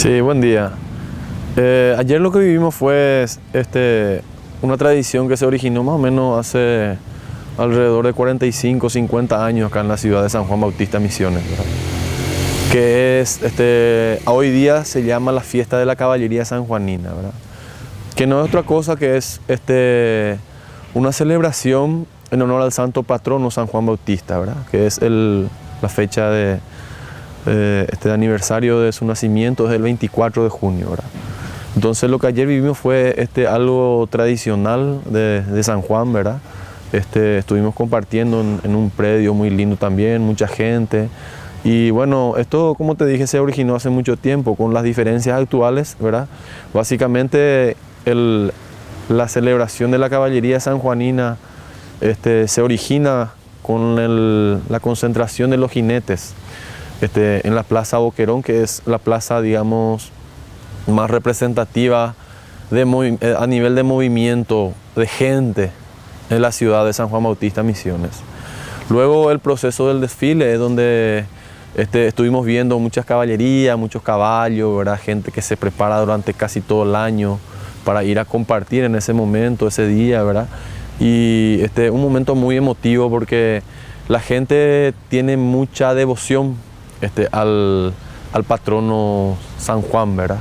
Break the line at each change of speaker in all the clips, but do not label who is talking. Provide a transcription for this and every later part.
Sí, buen día. Ayer lo que vivimos fue una tradición que se originó más o menos hace alrededor de 45 o 50 años acá en la ciudad de San Juan Bautista Misiones, ¿verdad? Que es, hoy día se llama la fiesta de la caballería sanjuanina, ¿verdad? Que no es otra cosa que es una celebración en honor al santo patrono San Juan Bautista, ¿verdad? Que es la fecha de aniversario de su nacimiento, es el 24 de junio, ¿verdad? Entonces lo que ayer vivimos fue algo tradicional de San Juan, ¿verdad? Estuvimos compartiendo en un predio muy lindo también, mucha gente. Y bueno, esto, como te dije, se originó hace mucho tiempo con las diferencias actuales, ¿verdad? Básicamente la celebración de la caballería sanjuanina se origina con la concentración de los jinetes en la Plaza Boquerón, que es la plaza, digamos, más representativa a nivel de movimiento de gente en la ciudad de San Juan Bautista Misiones. Luego el proceso del desfile es donde estuvimos viendo muchas caballerías, muchos caballos, ¿verdad? Gente que se prepara durante casi todo el año para ir a compartir en ese momento, ese día, ¿verdad? Y un momento muy emotivo porque la gente tiene mucha devoción al patrono San Juan, ¿verdad?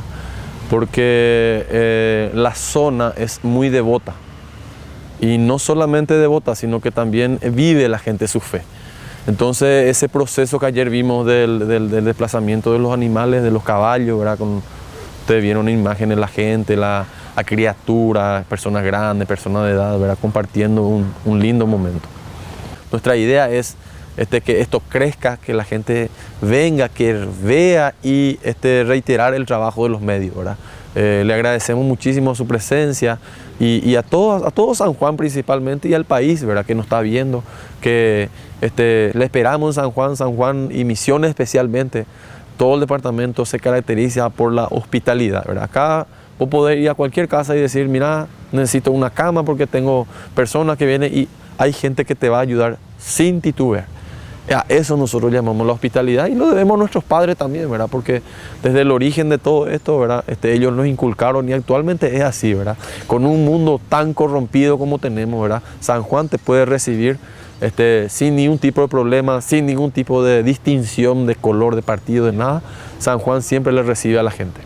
Porque la zona es muy devota. Y no solamente devota, sino que también vive la gente su fe. Entonces ese proceso que ayer vimos del desplazamiento de los animales, de los caballos, ¿verdad? Ustedes vieron imágenes de la gente, la criatura, personas grandes, personas de edad, ¿verdad? Compartiendo un lindo momento. Nuestra idea es que esto crezca, que la gente venga, que vea y reiterar el trabajo de los medios, ¿verdad? Le agradecemos muchísimo su presencia y a todo San Juan principalmente y al país, ¿verdad? Que nos está viendo, que le esperamos en San Juan y Misiones especialmente. Todo el departamento se caracteriza por la hospitalidad, ¿verdad? Acá vos podés ir a cualquier casa y decir, mira, necesito una cama porque tengo personas que vienen y hay gente que te va a ayudar sin titubear. A eso nosotros llamamos la hospitalidad y lo debemos a nuestros padres también, ¿verdad? Porque desde el origen de todo esto, ¿verdad? Ellos nos inculcaron y actualmente es así, ¿verdad? Con un mundo tan corrompido como tenemos, ¿verdad? San Juan te puede recibir sin ningún tipo de problema, sin ningún tipo de distinción de color, de partido, de nada. San Juan siempre le recibe a la gente.